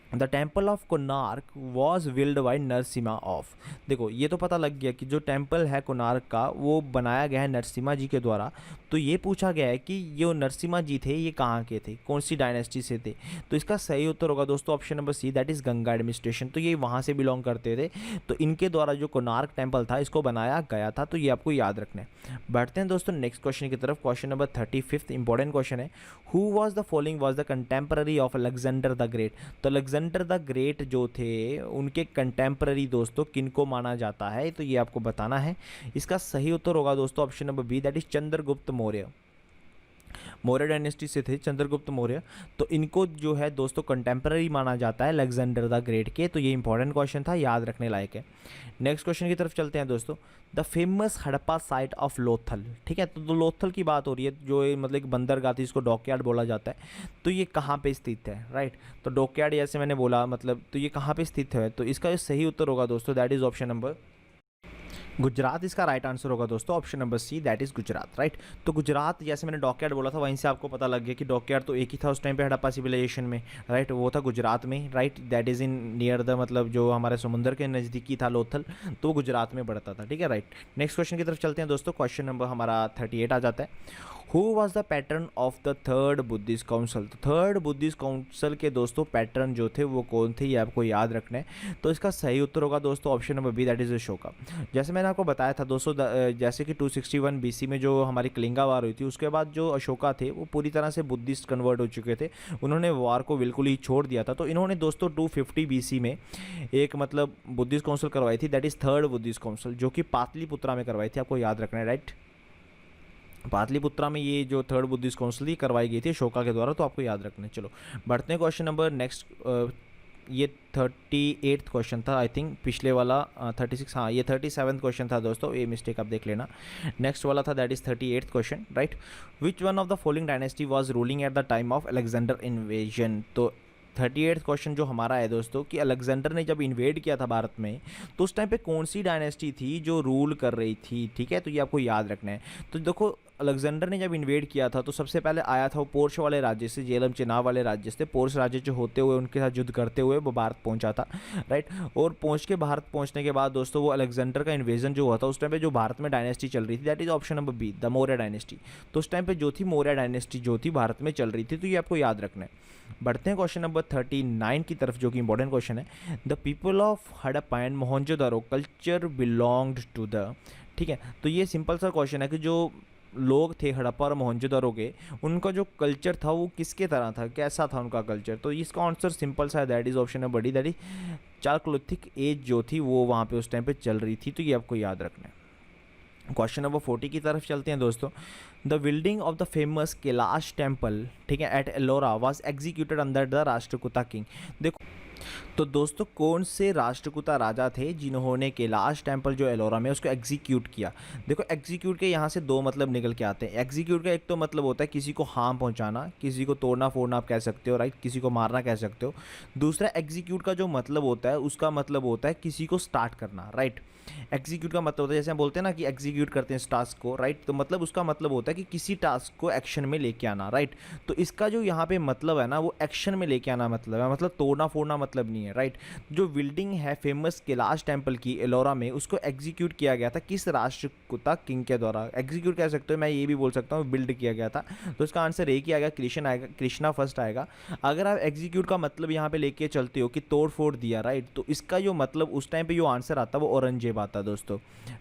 The temple of Konark was build by Narasimha of. देखो ये तो पता लग गया कि जो टेम्पल है कोणार्क का वो बनाया गया है नरसिम्हा जी के द्वारा। तो ये पूछा गया है कि ये नरसिम्हा जी थे ये कहाँ के थे, कौन सी डायनेस्टी से थे। तो इसका सही उत्तर होगा दोस्तों option number C, that is Ganga administration. तो ये वहाँ से बिलोंग करते थे, तो इनके द्वारा जो कोणार्क टेम्पल था इसको बनाया गया था, तो ये आपको याद रखना है। बढ़ते हैं दोस्तों नेक्स्ट क्वेश्चन की तरफ। क्वेश्चन नंबर 35 इंपॉर्टेंट क्वेश्चन है। Who was the following was the contemporary of Alexander the great. तो अलेक्जेंडर द ग्रेट जो थे उनके कंटेम्पररी दोस्तों किनको माना जाता है, तो ये आपको बताना है। इसका सही उत्तर होगा दोस्तों option number B, that is Chandragupta Maurya. Maurya dynasty से थे चंद्रगुप्त मौर्य, तो इनको जो है दोस्तों कंटेम्पररी माना जाता है अलेक्जेंडर द ग्रेट के। तो ये इंपॉर्टेंट क्वेश्चन था, याद रखने लायक है। नेक्स्ट क्वेश्चन की तरफ चलते हैं दोस्तों। The famous Harappa site of Lothal, ठीक है। तो लोथल की बात हो रही है, जो मतलब एक बंदरगाह थी, इसको डॉकयार्ड बोला जाता है। तो ये कहाँ पे स्थित है, राइट। तो डॉकयार्ड जैसे मैंने बोला मतलब, तो ये कहाँ पे स्थित है। तो इसका जो सही उत्तर होगा दोस्तों that is option number Gujarat. इसका राइट आंसर होगा दोस्तों option number C, that is Gujarat, right. तो गुजरात, जैसे मैंने डॉकयार्ड बोला था वहीं से आपको पता लग गया कि डॉकयार्ड तो एक ही था उस टाइम पे हड़प्पा सिविलाइजेशन में, राइट। वो था गुजरात में, right, that is in near the, मतलब जो हमारे समुंदर के नज़दीकी था लोथल, तो वो गुजरात में पड़ता था, ठीक है, राइट। नेक्स्ट क्वेश्चन की तरफ चलते हैं दोस्तों। क्वेश्चन नंबर हमारा 38 आ जाता है। Who was the pattern of the third Buddhist council. तो थर्ड बुद्धिस्ट काउंसिल के दोस्तों पैटर्न जो थे वो कौन थे, ये आपको याद रखना है। तो इसका सही उत्तर होगा दोस्तों option number B, that is Ashoka. जैसे मैंने आपको बताया था दोस्तों, जैसे कि 261 बीसी में जो हमारी कलिंगा वार हुई थी, उसके बाद जो अशोका थे वो पूरी तरह से बुद्धिस्ट कन्वर्ट हो चुके थे, उन्होंने वार को बिल्कुल ही छोड़ दिया था। तो इन्होंने दोस्तों 250 बीसी में एक मतलब बुद्धिस्ट काउंसिल करवाई थी, that is third Buddhist council, जो कि पाटलिपुत्रा में करवाई थी, आपको याद रखना है, राइट। पाटलिपुत्रा में ये जो थर्ड बुद्धिस्ट काउंसिल करवाई गई थी अशोका के द्वारा, तो आपको याद रखना है। चलो बढ़ते हैं क्वेश्चन नंबर नेक्स्ट। ये 38th क्वेश्चन था आई थिंक, पिछले वाला 36, हाँ ये 37th क्वेश्चन था दोस्तों, ये मिस्टेक आप देख लेना। नेक्स्ट वाला था that is 38th question, right. Which one of the following dynasty was ruling at the time of Alexander invasion. तो 38th क्वेश्चन जो हमारा है दोस्तों कि अलेक्जेंडर ने जब इन्वेड किया था भारत में, तो उस टाइम पे कौन सी डायनेस्टी थी जो रूल कर रही थी, ठीक है। तो ये आपको याद रखना है। तो देखो अलेक्जेंडर ने जब इन्वेड किया था तो सबसे पहले आया था वो पोर्श वाले राज्य से, जेलम चिनाब वाले राज्य से। पोर्श राज्य जो होते हुए उनके साथ युद्ध करते हुए वो भारत पहुंचा था, राइट। और भारत पहुंचने के बाद दोस्तों वो अलेक्जेंडर का इन्वेजन जो हुआ था, उस टाइम पे जो भारत में डायनेस्टी चल रही थी that is option number B, the Maurya dynasty. तो उस टाइम पे जो थी मौर्य डायनेस्टी जो थी भारत में चल रही थी, तो ये आपको याद रखना है। बढ़ते हैं क्वेश्चन नंबर 39 की तरफ, जो कि इंपॉर्टेंट क्वेश्चन है। The people of Harappa and Mohenjodaro culture belonged to the, ठीक है। तो ये सिंपल सा क्वेश्चन है कि जो लोग थे हड़प्पा और मोहनजोदारो के, उनका जो कल्चर था वो किसके तरह था, कैसा था उनका कल्चर। तो इसका आंसर सिंपल सा है, that is option number D, that is Chalcolithic as जो थी वो वहाँ पे उस टाइम पे चल रही थी। तो ये आपको याद रखना है। क्वेश्चन नंबर 40 की तरफ चलते हैं दोस्तों। The building of the famous Kailash temple, ठीक है, at Ellora was executed under the Rashtrakuta king. देखो तो दोस्तों कौन से राष्ट्रकूटा राजा थे जिन्होंने कैलाश टेम्पल जो एलोरा में उसको एग्जीक्यूट किया। देखो एग्जीक्यूट के यहाँ से दो मतलब निकल के आते हैं। एग्जीक्यूट का एक तो मतलब होता है किसी को हार्म पहुँचाना, किसी को तोड़ना फोड़ना आप कह सकते हो, राइट, किसी को मारना कह सकते हो। दूसरा एग्जीक्यूट का जो मतलब होता है उसका मतलब होता है किसी को स्टार्ट करना, राइट। एग्जीक्यूट का मतलब होता है जैसे हम बोलते हैं ना कि एग्जीक्यूट करते हैं इस टास्क को, राइट। तो मतलब उसका मतलब होता है कि किसी टास्क को एक्शन में लेके आना, राइट। तो इसका जो यहाँ पे मतलब है ना वो एक्शन में लेके आना मतलब है, मतलब तोड़ना फोड़ना मतलब नहीं है, राइट। जो बिल्डिंग है फेमस कैलाश टेम्पल की एलोरा में, उसको एग्जीक्यूट किया गया था किस राष्ट्रकूटा किंग के द्वारा। एग्जीक्यूट कह सकते हो, मैं ये भी बोल सकता हूँ बिल्ड किया गया था। तो इसका आंसर एक ही आएगा, कृष्ण आएगा, कृष्णा फर्स्ट आएगा। अगर आप एग्जीक्यूट का मतलब यहाँ पे लेके चलते हो कि तोड़ फोड़ दिया, राइट, तो इसका जो मतलब उस टाइम पे जो आंसर आता है वो औरंगजेब आता दोस्तों,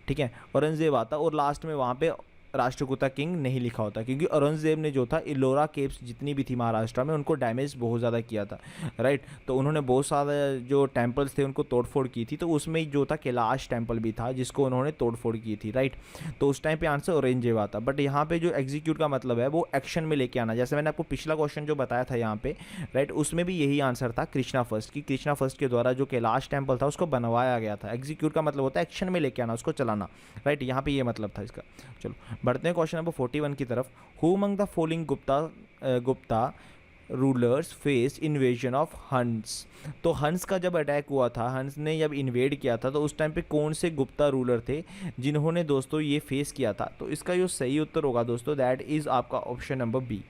ठीक है, औरंगजेब आता। और लास्ट में वहाँ पे राष्ट्रकूटा किंग नहीं लिखा होता, क्योंकि औरंगजेब ने जो था इलोरा केव्स जितनी भी थी महाराष्ट्र में उनको डैमेज बहुत ज़्यादा किया था, राइट। तो उन्होंने बहुत सारे जो टेम्पल्स थे उनको तोड़फोड़ की थी, तो उसमें जो था कैलाश टेम्पल भी था जिसको उन्होंने तोड़फोड़ की थी, राइट। तो उस टाइम पे आंसर औरंगजेब आता। बट यहाँ पे जो एग्जीक्यूट का मतलब है वो एक्शन में लेके आना। जैसे मैंने आपको पिछला क्वेश्चन जो बताया था यहाँ पे, राइट, उसमें भी यही आंसर था कृष्णा फर्स्ट की। कृष्णा फर्स्ट के द्वारा जो कैलाश टेम्पल था उसको बनवाया गया था। एग्जीक्यूट का मतलब होता है एक्शन में लेके आना, उसको चलाना, राइट। यहाँ पे ये मतलब था इसका। चलो बढ़ते हैं क्वेश्चन नंबर 41 की तरफ। Who among the following Gupta rulers face invasion of हंस। तो हंस का जब अटैक हुआ था, हंस ने जब इन्वेड किया था, तो उस टाइम पे कौन से गुप्ता रूलर थे जिन्होंने दोस्तों ये फेस किया था। तो इसका जो सही उत्तर होगा दोस्तों दैट इज़ आपका option number B,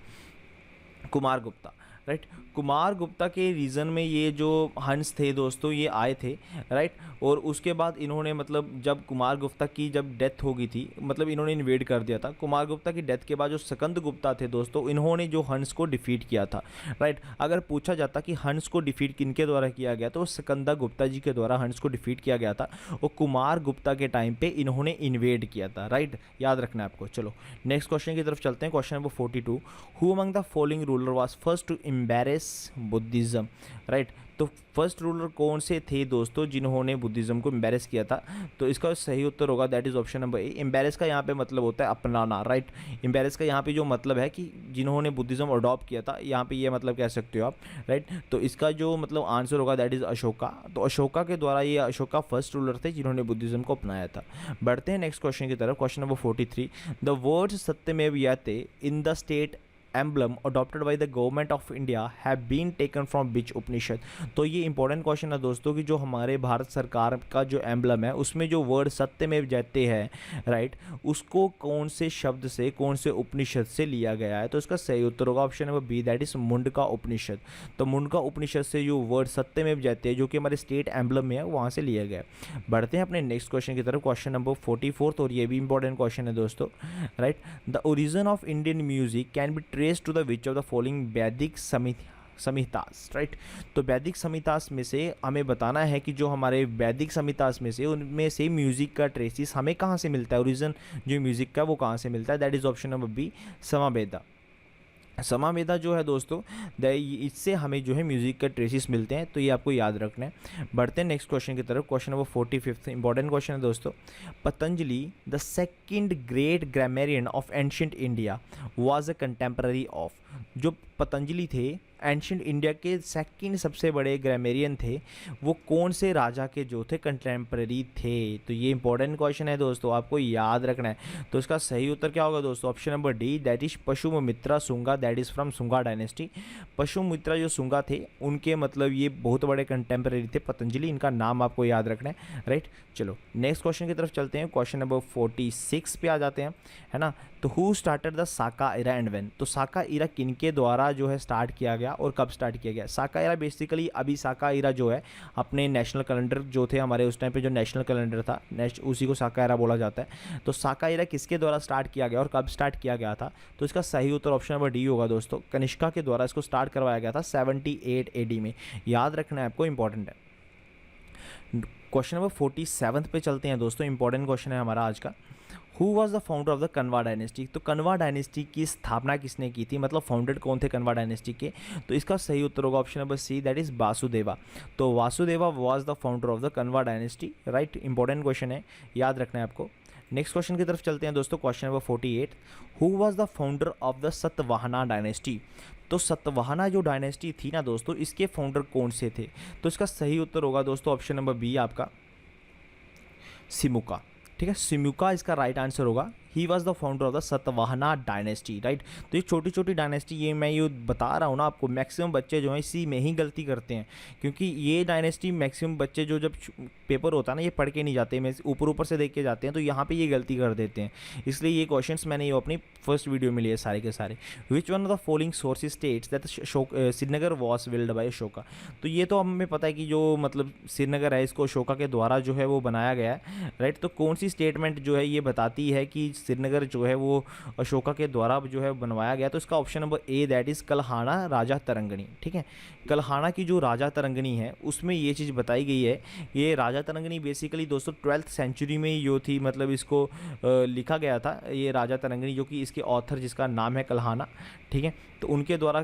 Kumar Gupta, right. Kumar Gupta के रीजन में ये जो हंस थे दोस्तों ये आए थे, राइट। और उसके बाद इन्होंने मतलब जब कुमार गुप्ता की जब डेथ हो गई थी, मतलब इन्होंने इन्वेड कर दिया था। कुमार गुप्ता की डेथ के बाद जो सकंद गुप्ता थे दोस्तों, इन्होंने जो हंस को डिफीट किया था, राइट। अगर पूछा जाता कि हंस को डिफीट किनके द्वारा किया गया, तो सकंदा गुप्ता जी के द्वारा हंस को डिफीट किया गया था। और कुमार गुप्ता के टाइम पे इन्होंने इन्वेड किया था, राइट, याद रखना है आपको। चलो नेक्स्ट क्वेश्चन की तरफ चलते हैं। Question number 42। Who among the following ruler was first to embrace Buddhism, right. तो फर्स्ट रूलर कौन से थे दोस्तों जिन्होंने बुद्धिज्म को एम्बैरेस किया था। तो इसका सही उत्तर होगा that is option number A. Embarrass का यहाँ पे मतलब होता है अपनाना, राइट। एम्बैरेस का यहाँ पे जो मतलब है कि जिन्होंने बुद्धिज्म अडॉप्ट किया था, यहाँ पे ये मतलब कह सकते हो आप, राइट। तो इसका जो मतलब आंसर होगा दैट इज अशोका। तो अशोका के द्वारा ये अशोका फर्स्ट रूलर थे जिन्होंने बुद्धिज्म को अपनाया था। बढ़ते हैं नेक्स्ट क्वेश्चन की तरफ। Question number 43। The words Satyameva Jayate in the state emblem adopted by the government of India have been taken from which Upanishad. तो ये इंपॉर्टेंट क्वेश्चन है दोस्तों कि जो हमारे भारत सरकार का जो एम्बलम है उसमें जो वर्ड सत्यमेव जयते है, राइट, उसको कौन से शब्द से, कौन से उपनिषद से लिया गया है। तो इसका सही उत्तर होगा option number B, that is Mundaka Upanishad. तो मुंडका उपनिषद से जो वर्ड सत्यमेव जयते जो कि हमारे स्टेट एम्बलम में है वहाँ से लिया गया। बढ़ते हैं अपने नेक्स्ट क्वेश्चन की तरफ, क्वेश्चन नंबर 44, और ये भी इंपॉर्टेंट क्वेश्चन है दोस्तों, right. The origin of Indian music can be trace to the which of the following Vedic Samhitas, right. तो वैदिक संहितास में से हमें बताना है कि जो हमारे वैदिक संहितास में से उनमें से म्यूजिक का ट्रेसिस हमें कहाँ से मिलता है, ओरिजिन जो म्यूजिक का वो कहाँ से मिलता है, that is option number B, Samaveda. Samaveda जो है दोस्तों, इससे हमें जो है म्यूजिक का ट्रेसिस मिलते हैं, तो ये आपको याद रखना है। बढ़ते हैं नेक्स्ट क्वेश्चन की तरफ, क्वेश्चन नंबर 45, इंपॉर्टेंट क्वेश्चन है दोस्तों। Patanjali the second great grammarian of ancient India was a contemporary of. जो पतंजलि थे एंशिएंट इंडिया के सेकंड सबसे बड़े ग्रामेरियन थे, वो कौन से राजा के जो थे कंटेम्पररी थे। तो ये इंपॉर्टेंट क्वेश्चन है दोस्तों, आपको याद रखना है। तो इसका सही उत्तर क्या होगा दोस्तों, option number D, that is Pushyamitra Shunga, that is from Shunga dynasty. Pushyamitra जो सुंगा थे उनके मतलब ये बहुत बड़े कंटेम्पररी थे पतंजलि, इनका नाम आपको याद रखना है, राइट। चलो नेक्स्ट क्वेश्चन की तरफ चलते हैं, क्वेश्चन नंबर 46 पे आ जाते हैं, है ना। तो who started the Saka era and when. तो साका इरा किनके द्वारा जो है स्टार्ट किया गया और कब स्टार्ट किया गया। साका इरा बेसिकली अभी साका इरा जो है अपने नेशनल कैलेंडर जो थे हमारे उस टाइम पे जो नेशनल कैलेंडर था उसी को साका इरा बोला जाता है। तो साका इरा किसके द्वारा स्टार्ट किया गया और कब स्टार्ट किया गया था। तो इसका सही उत्तर ऑप्शन नंबर डी होगा दोस्तों, कनिष्का के द्वारा इसको स्टार्ट करवाया गया था 78 AD में, याद रखना है आपको, इंपॉर्टेंट है। क्वेश्चन नंबर 47 पे चलते हैं दोस्तों, इंपॉर्टेंट क्वेश्चन है हमारा आज का। Who was the founder of the Kanva dynasty. तो कन्वा डायनेस्टी की स्थापना किसने की थी, मतलब फाउंडेड कौन थे कन्वा डायनेस्टी के। तो इसका सही उत्तर होगा option number C, that is Vasudeva. तो Vasudeva was the founder of the Kanva dynasty, right. Important question है, याद रखना है आपको। नेक्स्ट क्वेश्चन की तरफ चलते हैं दोस्तों, question number 48, who was the founder of the Satavahana dynasty. तो सतवाहना जो डायनेस्टी थी ना दोस्तों, इसके फाउंडर कौन से थे। तो इसका सही उत्तर होगा दोस्तों ऑप्शन नंबर बी आपका, सिमुका, ठीक है। सिमुका इसका राइट आंसर होगा। He was the founder of the Satavahana dynasty, right. तो ये छोटी छोटी डायनेस्टी, ये मैं ये बता रहा हूँ ना आपको, मैक्सिमम बच्चे जो हैं इसी में ही गलती करते हैं, क्योंकि ये डायनेस्टी मैक्सिमम बच्चे जो जब पेपर होता है ना ये पढ़ के नहीं जाते, मैं ऊपर ऊपर से देख के जाते हैं, तो यहाँ पे ये गलती कर देते हैं। इसलिए ये क्वेश्चंस मैंने ये अपनी फर्स्ट वीडियो में लिए सारे के सारे। Which one of the following sources states that Srinagar was build by Ashoka. तो ये तो हमें पता है कि जो मतलब श्रीनगर है इसको अशोका के द्वारा जो है वो बनाया गया है, राइट। तो कौन सी स्टेटमेंट जो है ये बताती है कि श्रीनगर जो है वो अशोका के द्वारा जो है बनवाया गया। तो इसका option number A, that is Kalhana Rajatarangini, ठीक है। कल्हाणा की जो राजा तरंगनी है उसमें ये चीज़ बताई गई है। ये राजा तरंगनी बेसिकली दोस्तों 12th सेंचुरी में जो थी, मतलब इसको लिखा गया था ये राजा तरंगनी, जो कि इसके ऑथर जिसका नाम है कल्हाणा, ठीक है। तो उनके द्वारा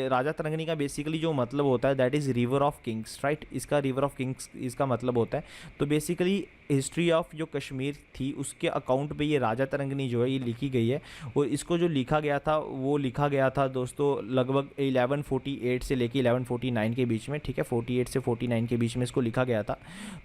राजा तरंगनी का बेसिकली जो मतलब होता है that is river of Kings, right. इसका रिवर ऑफ किंग्स इसका मतलब होता है। तो बेसिकली हिस्ट्री ऑफ जो कश्मीर थी उसके अकाउंट पे ये राजा तरंगनी जो है ये लिखी गई है, और इसको जो लिखा गया था वो लिखा गया था दोस्तों लगभग 1148 से लेके 1149 के बीच में, ठीक है। 48 से 49 के बीच में इसको लिखा गया था।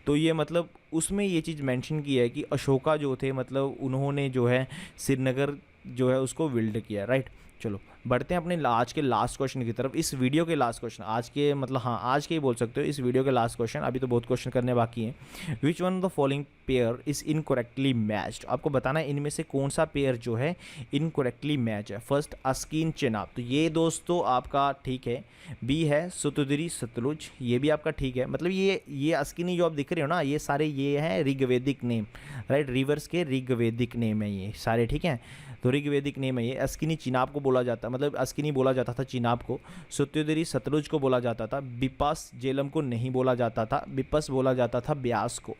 तो ये मतलब उसमें ये चीज़ मेंशन की है कि अशोका जो थे मतलब उन्होंने जो है श्रीनगर जो है उसको बिल्ड किया, राइट। चलो बढ़ते हैं अपने आज के लास्ट क्वेश्चन की तरफ, इस वीडियो के लास्ट क्वेश्चन, आज के मतलब हाँ आज के ही बोल सकते हो, इस वीडियो के लास्ट क्वेश्चन, अभी तो बहुत क्वेश्चन करने बाकी हैं। Which one of the following pair is incorrectly matched. आपको बताना है इनमें से कौन सा पेयर जो है इनकरेक्टली मैच है। फर्स्ट अस्किन चेनाब, तो ये दोस्तों आपका ठीक है। बी है सतुदरी सतलुज, ये भी आपका ठीक है। मतलब ये अस्किनी जो आप दिख रहे हो ना, ये सारे ये हैं ऋग्वेदिक नेम, राइट। रिवर्स के ऋग्वेदिक नेम है ये सारे, ठीक है। तो ऋग्वेदिक नेम है ये। अस्किनी चिनाब को बोला जाता है, मतलब अस्किनी बोला जाता था चिनाब को। सत्योदरी सतलुज को बोला जाता था। बिपास जेलम को नहीं बोला जाता था, बिपस बोला जाता था ब्यास को,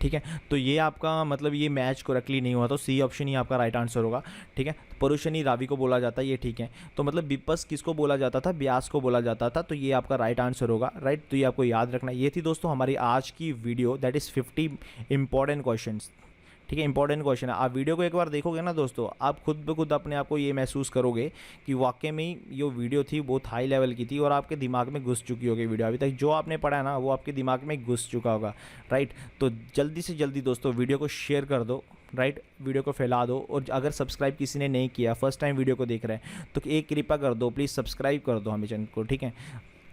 ठीक है। तो ये आपका मतलब ये मैच करेक्टली नहीं हुआ, तो सी ऑप्शन ही आपका राइट आंसर होगा, ठीक है। परुशनी रावी को बोला जाता है, ये ठीक है। तो मतलब बिपस किसको बोला जाता था, ब्यास को बोला जाता था, तो ये आपका राइट आंसर होगा, राइट। तो ये आपको याद रखना। ये थी दोस्तों हमारी आज की video, that is 50 important questions, ठीक है, इंपॉर्टेंट क्वेश्चन है। आप वीडियो को एक बार देखोगे ना दोस्तों, आप खुद ब खुद अपने आप को ये महसूस करोगे कि वाकई में ही ये वीडियो थी बहुत हाई लेवल की थी और आपके दिमाग में घुस चुकी होगी वीडियो। अभी तक जो आपने पढ़ा है ना वो आपके दिमाग में घुस चुका होगा, राइट। तो जल्दी से जल्दी दोस्तों वीडियो को शेयर कर दो, राइट, वीडियो को फैला दो। और अगर सब्सक्राइब किसी ने नहीं किया, फर्स्ट टाइम वीडियो को देख रहे हैं, तो एक कृपा कर दो, प्लीज़ सब्सक्राइब कर दो हमें चैनल को, ठीक है।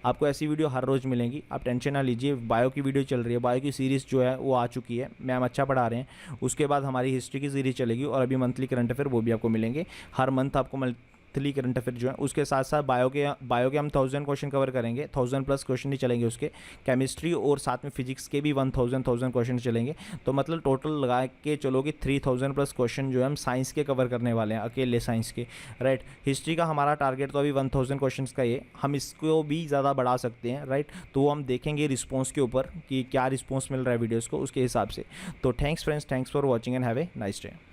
आपको ऐसी वीडियो हर रोज़ मिलेंगी, आप टेंशन ना लीजिए। बायो की वीडियो चल रही है, बायो की सीरीज़ जो है वो आ चुकी है, मैम अच्छा पढ़ा रहे हैं। उसके बाद हमारी हिस्ट्री की सीरीज़ चलेगी और अभी मंथली करंट अफेयर वो भी आपको मिलेंगे। हर मंथ आपको मंथली करंट अफेयर जो है, उसके साथ साथ बायो के हम 1000 क्वेश्चन कवर करेंगे, 1000+ क्वेश्चन ही चलेंगे उसके। केमिस्ट्री और साथ में फिजिक्स के भी 1000 क्वेश्चन चलेंगे। तो मतलब टोटल लगा के चलो कि 3000+ क्वेश्चन जो है हम साइंस के कवर करने वाले हैं, अकेले साइंस के, राइट। हिस्ट्री का हमारा टारगेट तो अभी 1000 क्वेश्चन का ही है, हम इसको भी ज़्यादा बढ़ा सकते हैं, राइट। तो वो हम देखेंगे रिस्पॉन्स के ऊपर कि क्या रिस्पॉन्स मिल रहा है वीडियोज़ को, उसके हिसाब से। तो thanks friends, thanks for watching and have a nice day.